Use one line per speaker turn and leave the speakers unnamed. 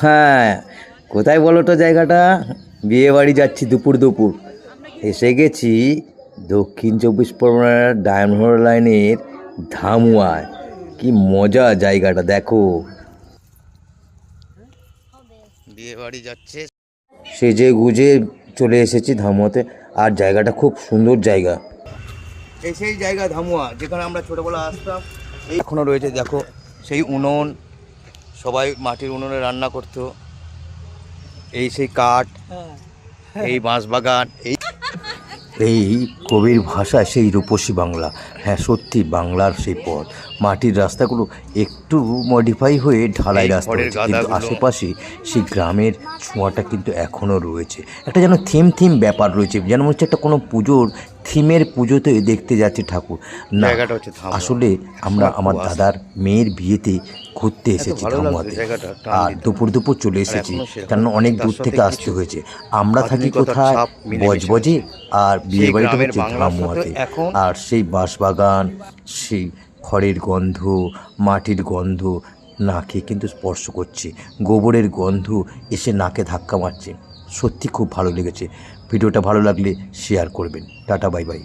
হ্যাঁ, কোথায় বলো তো জায়গাটা? বিয়ে বাড়ি যাচ্ছি দুপুর দুপুর। এসে গেছি দক্ষিণ চব্বিশ পরগনার ডায়মন্ড লাইনের ধামুয়ায়। কি মজা জায়গাটা দেখো। বিয়ে বাড়ি যাচ্ছে, সেজে গুজে চলে এসেছি ধামুয়াতে। আর জায়গাটা খুব সুন্দর জায়গা। এই সেই জায়গা ধামুয়া যেখানে আমরা ছোটোবেলা আসতাম। এই এখনও রয়েছে দেখো, সেই উনুন, সবাই মাটির উনুনে রান্না করতো। এই সেই কাঠ, এই বাঁশবাগান, এই কবির ভাষা সেই রূপসী বাংলা। হ্যাঁ সত্যি, বাংলার সেই পথ, মাটির রাস্তাগুলো একটু মডিফাই হয়ে ঢালাই রাস্তা হয়েছে, কিন্তু আশেপাশে সেই গ্রামের ছোঁয়াটা কিন্তু এখনও রয়েছে। একটা যেন থিম ব্যাপার রয়েছে, যেন মনে হচ্ছে একটা কোনো পুজোর থিমের পুজোতে দেখতে যাচ্ছে ঠাকুর না। আসলে আমরা আমার দাদার মেয়ের বিয়েতে ঘুরতে এসেছি ধামুয়াতে, আর দুপুর চলে এসেছি, কারণ অনেক দূর থেকে আসতে হয়েছে। আমরা থাকি কোথায়? বজবজে, আর বিয়ে বাড়িটা হচ্ছে ধামুয়াতে। আর সেই বাঁশবাগান, সেই খড়ের গন্ধ, মাটির গন্ধ নাকে কিন্তু স্পর্শ করছে, গোবরের গন্ধ এসে নাকে ধাক্কা মারছে। সত্যি খুব ভালো লেগেছে। ভিডিওটা ভালো লাগলে শেয়ার করবেন। Tata, bye bye.